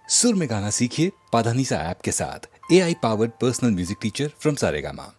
सुर में गाना सीखिए पाधानीसा ऐप के साथ। AI powered personal music teacher from Saregama.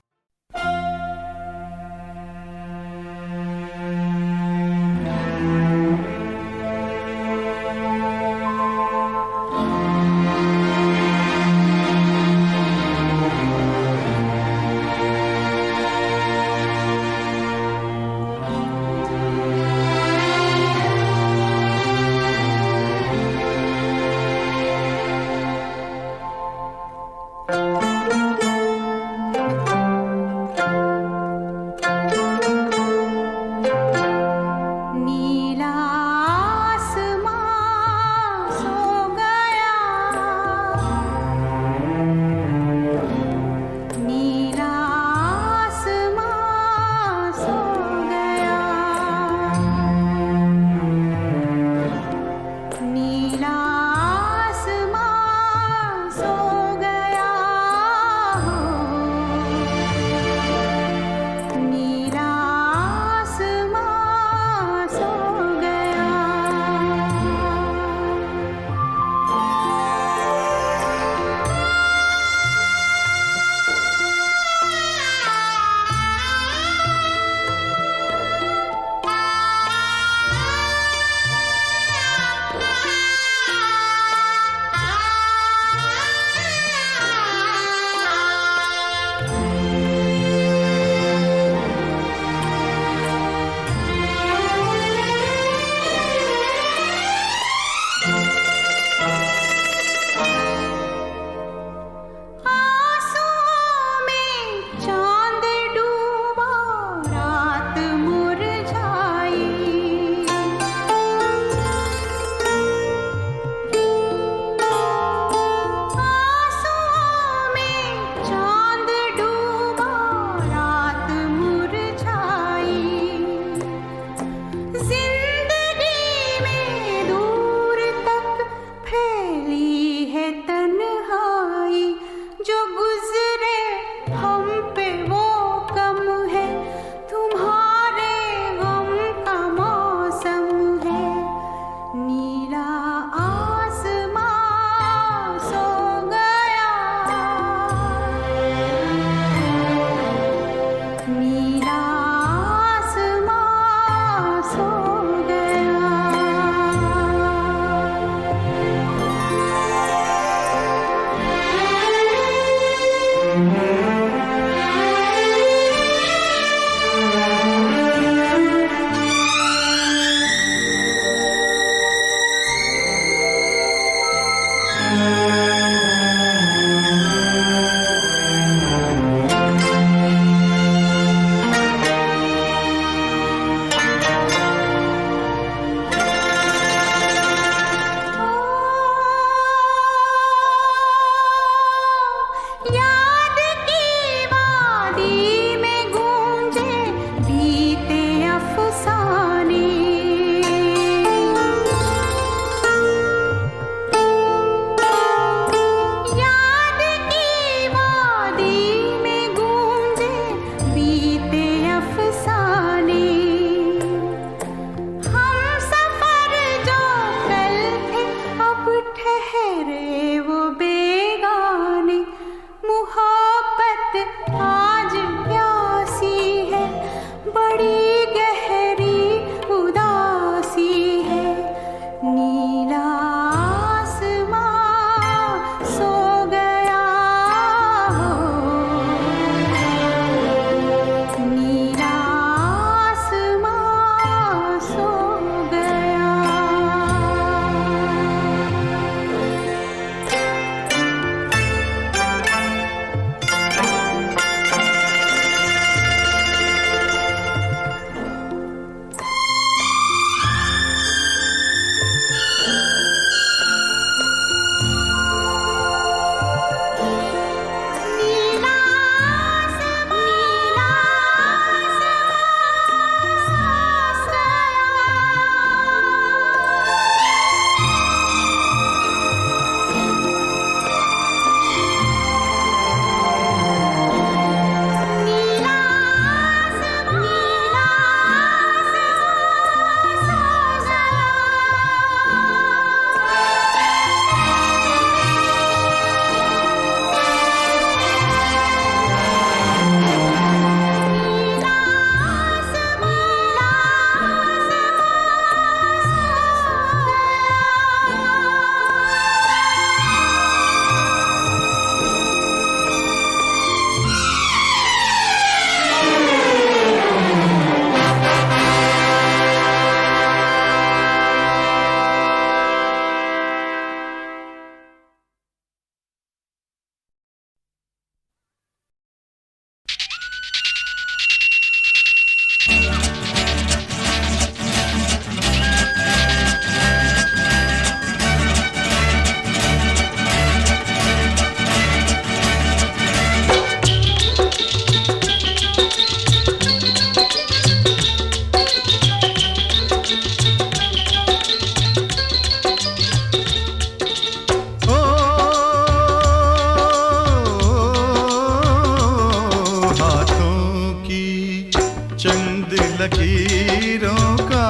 लकीरों का,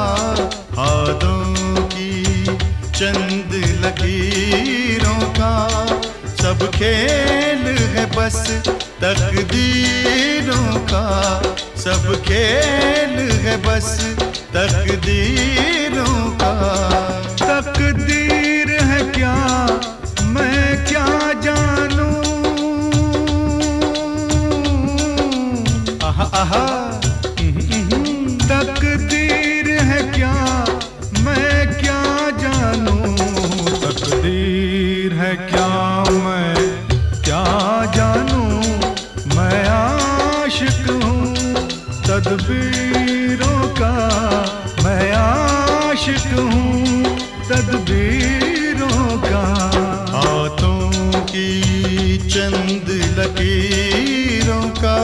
हाथों की चंद लकीरों का। सब खेल है बस तकदीरों का, सब खेल है बस तकदीरों का। तकदीर है क्या मैं क्या जानूं, आहा आहा। तकदीर है क्या मैं क्या जानूं, तकदीर है क्या मैं क्या जानूं। मैं आशिक हूँ तदबीरों का, मैं आशिक हूँ तदबीरों का। हाथों की चंद लकीरों का।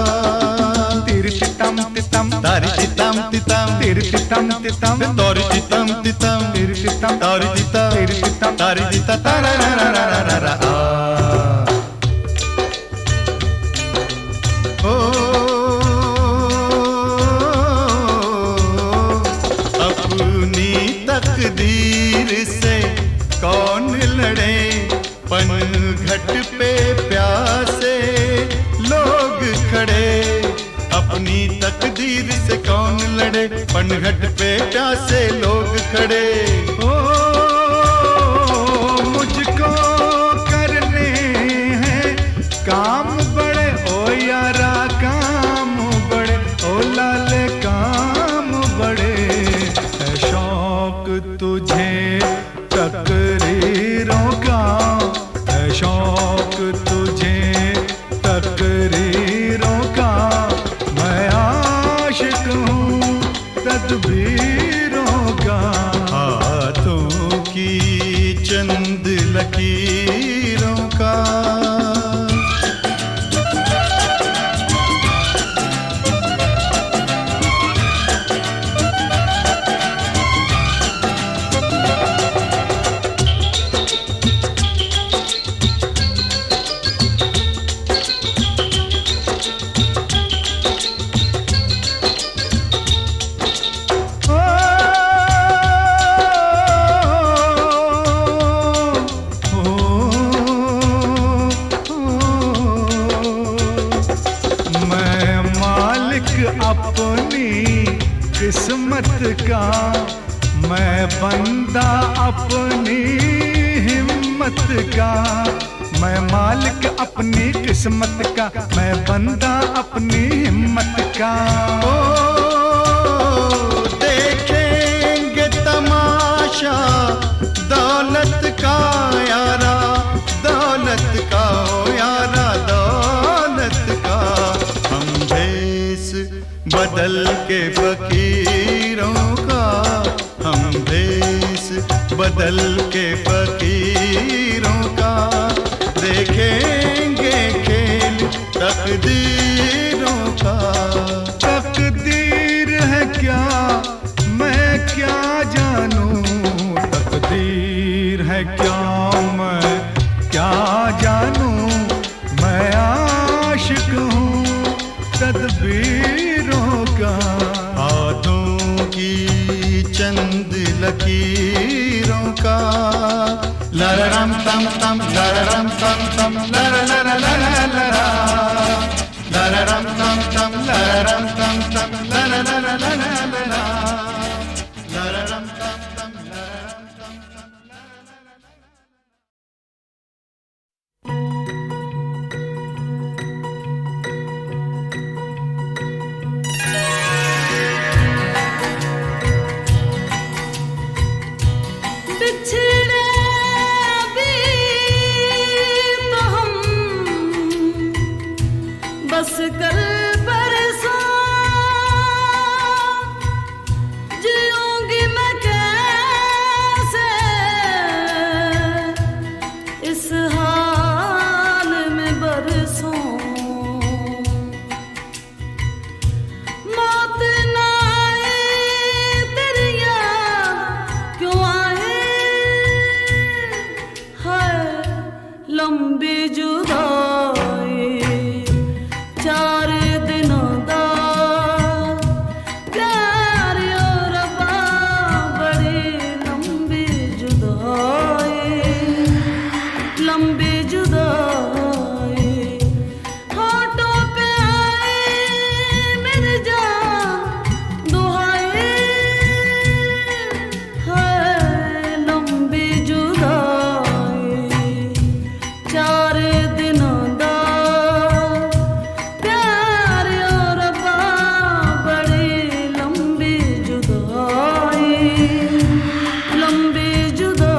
तिरतितम तितम तारी तितम तितम, तिरतितम तितम तारी तितम तितम, तिरतितम तारी तितम, तिरतितम तारी तितम तारारारारारा। अपनी तकदीर से कौन लड़े, पनघट पे प्यासे लोग खड़े। अपनी तकदीर से कौन लड़े, पनघट पे प्यासे लोग खड़े। ओ मुझको करने हैं काम बड़े, ओ यारा काम बड़े, ओ लाले काम बड़े। है शौक तुझे तकरीरों का, है शौक तुझे तकरीरों का। मैं आशिक हूँ तदबीरों का। हाथों की चंद लकीरों का। अपनी किस्मत का, मैं बंदा अपनी हिम्मत का। मैं मालिक अपनी किस्मत का, मैं बंदा अपनी हिम्मत का। ओ देखेंगे तमाशा दौलत का यारा, दौलत का ओ यारा, दौलत का। हम भेस बदल के फकीरों का, हम भेस बदल के फकीरों का। देखेंगे खेल तकदीरों का। तकदीर है क्या मैं क्या जानूं, तकदीर है क्या मैं क्या जानूं। मैं आशिक हूँ तदबीरों का। हाथों की चंद लकीरों का। लररम तम तम लररम तम तम लर लर लर लरा, लररम तम तम लररम तम तम लर लर लर लरा, लररम तम तम लररम तम तम लर लर लर। बिछड़े अभी तो हम बस कल परसों, जीऊंगी मैं कैसे इस हाल में बरसों। मौत ना आए तेरी याद क्यों आए, है लंबी जुदाई 4 दिनों दा प्यार लंबी जुदाई होठों पे आए मेरे जान दुहाई है लंबी जुदाई 4 दिनों दा प्यार और बड़ी लंबी जुदाई लंबी जुदाई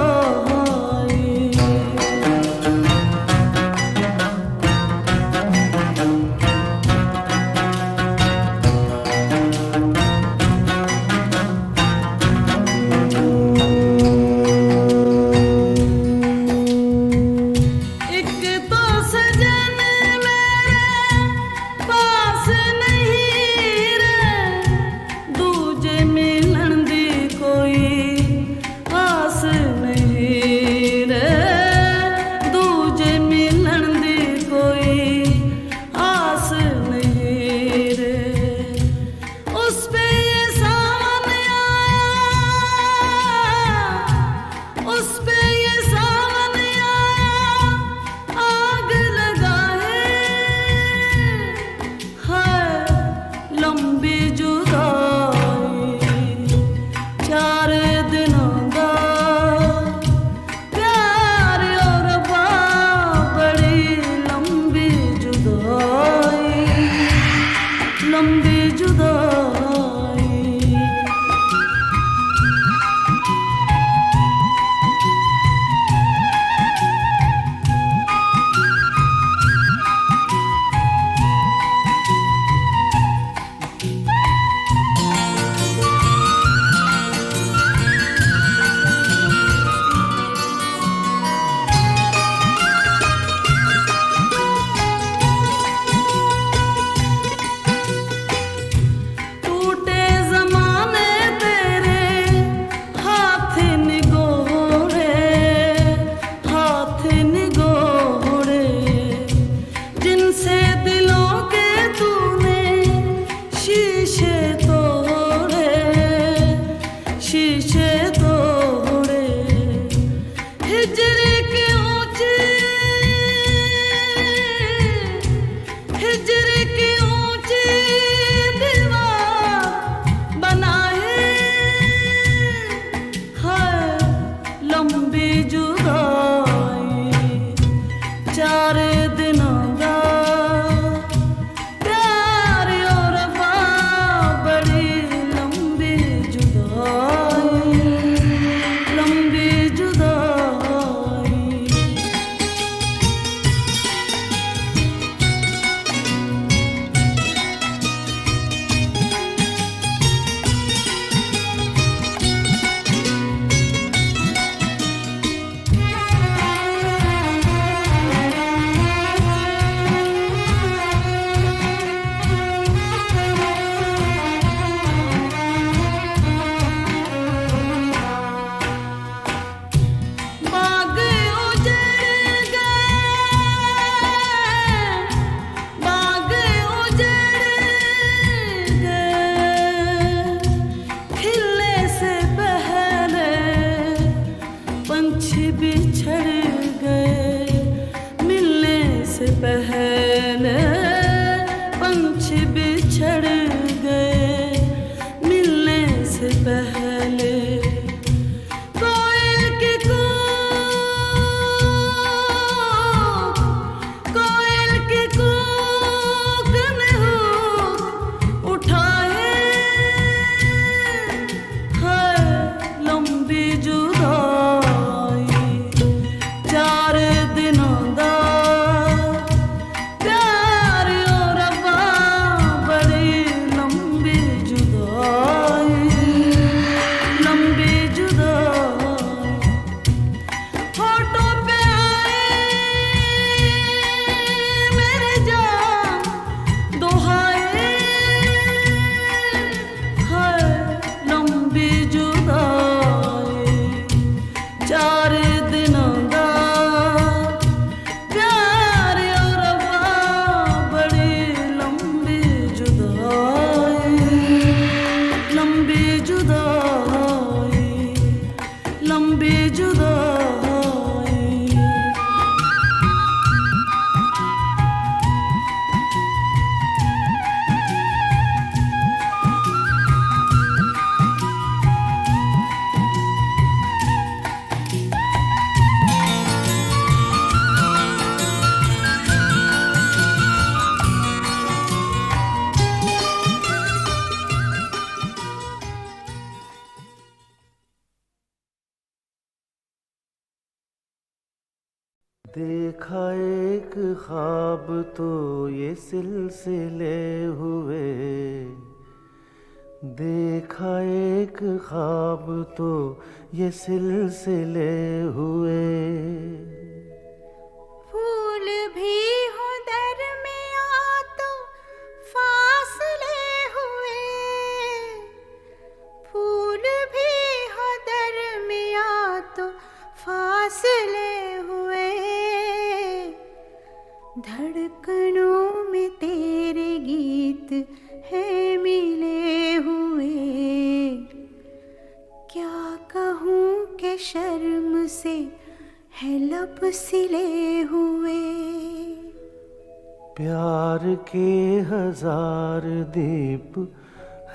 देखा एक ख्वाब तो ये सिलसिले हुए, देखा एक ख्वाब तो ये सिलसिले हुए। फूल भी हो दरमियां तो फासले हुए, फूल भी हो दरमियां तो फासले हुए। धड़कनों में तेरे गीत है मिले हुए। क्या कहूँ कि शर्म से है लब सिले हुए। प्यार के हजार दीप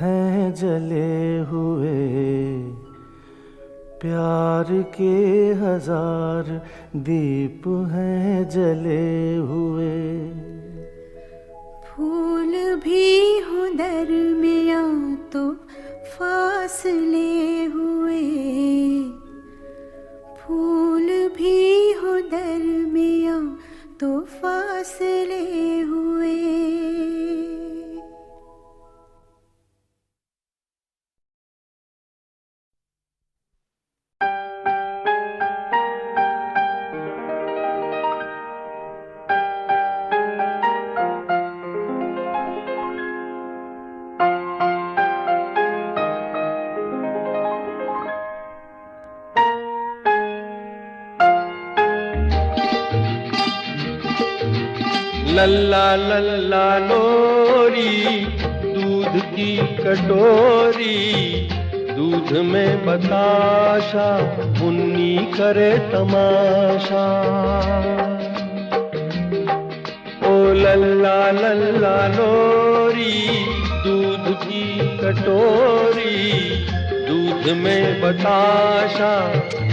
हैं जले हुए, प्यार के हजार दीप हैं जले हुए। फूल भी हो दरमियां तो फासले हुए, फूल भी हो दरमियां तो फासले हुए। लल्ला लल्ला लोरी दूध की कटोरी, दूध में बताशा मुन्नी करे तमाशा। ओ लल्ला लल्ला लोरी दूध की कटोरी, दूध में बताशा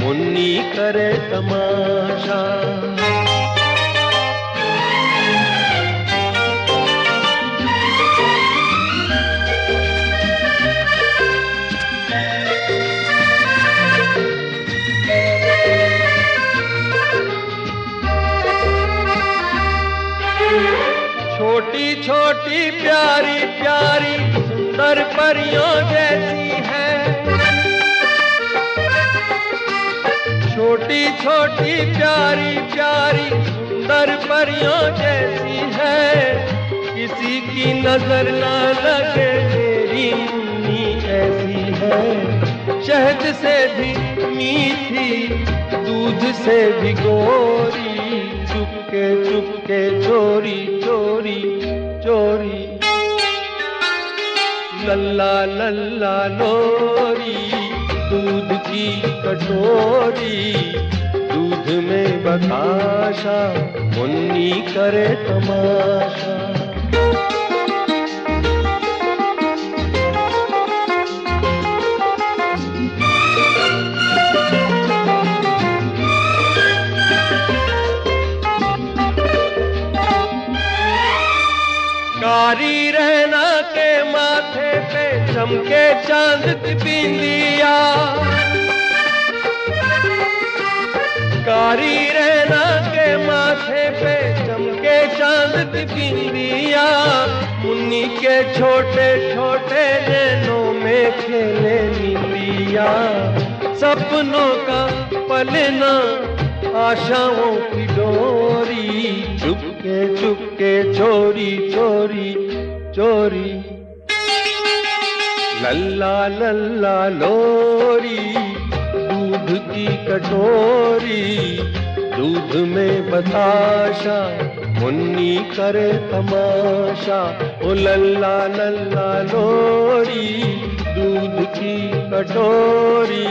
मुन्नी करे तमाशा। छोटी छोटी प्यारी प्यारी सुंदर परियों जैसी है, छोटी छोटी प्यारी प्यारी सुंदर परियों जैसी है। किसी की नजर न लगे मेरी मुन्नी ऐसी है। शहद से भी मीठी दूध से भी गोरी, चुपके चुपके चोरी चोरी चोरी। लल्ला लल्ला लोरी दूध की कटोरी, दूध में बताशा मुन्नी करे तमाशा। कारी रहना के माथे पे चमके चांद की बिंदिया, कारी रहना के माथे पे चमके चांद की बिंदिया। मुन्नी के छोटे छोटे नैनों में खेले नीलिया। सपनों का पलना आशाओं की डोरी, चुपके चुपके चोरी चोरी चोरी। लल्ला लल्ला लोरी दूध की कटोरी, दूध में बताशा मुन्नी करे तमाशा। ओ लल्ला लल्ला लोरी दूध की कटोरी।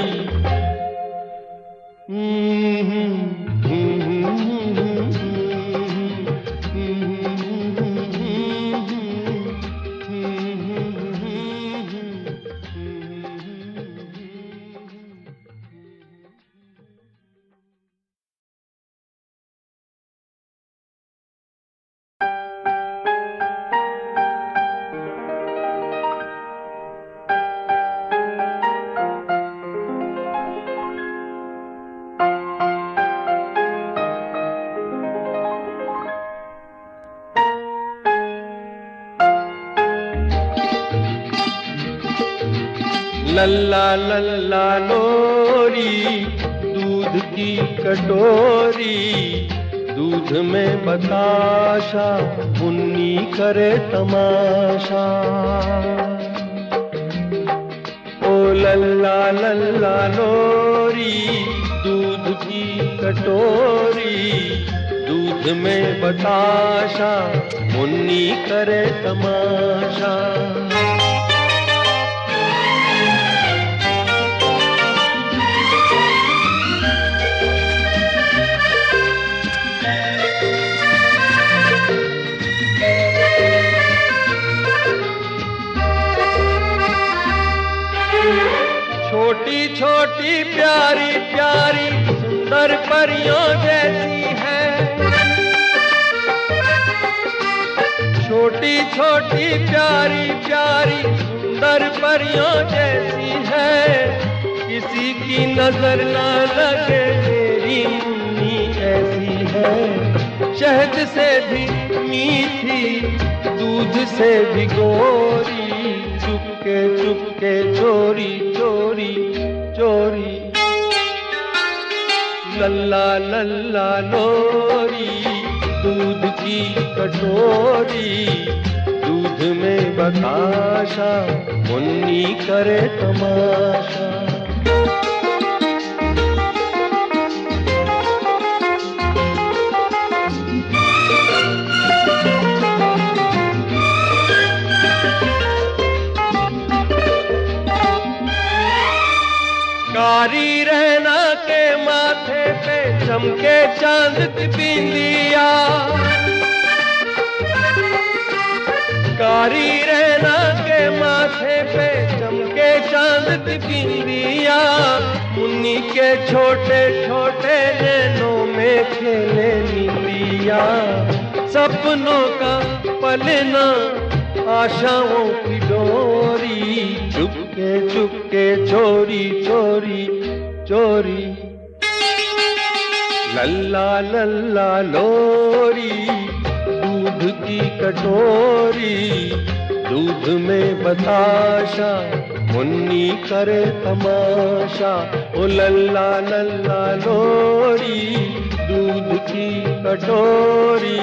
लल्ला लल्ला लोरी दूध की कटोरी, दूध में बताशा मुन्नी करे तमाशा। ओ लल्ला लल्ला लोरी दूध की कटोरी, दूध में बताशा मुन्नी करे तमाशा। छोटी छोटी प्यारी प्यारी सुंदर परियों जैसी है, छोटी छोटी प्यारी प्यारी सुंदर परियों जैसी है। किसी की नजर ना लगे मेरी मुन्नी ऐसी है। शहद से भी मीठी दूध से भी गोरी, चुपके चुपके चोरी चोरी चोरी। लल्ला लल्ला लोरी दूध की कटोरी, दूध में बताशा मुन्नी करे तमाशा। कारी रहना के माथे पे चमके चांद की बिंदिया, कारी रहना के माथे पे चमके चांद की बिंदिया। मुन्नी के छोटे छोटे नैनों में खेले निंदिया, सपनों का पलना आशाओं की डोरी, चुपके चुपके चोरी चोरी चोरी। लल्ला लल्ला लोरी दूध की कटोरी, दूध में बताशा मुन्नी करे तमाशा। ओ लल्ला लल्ला लोरी दूध की कटोरी।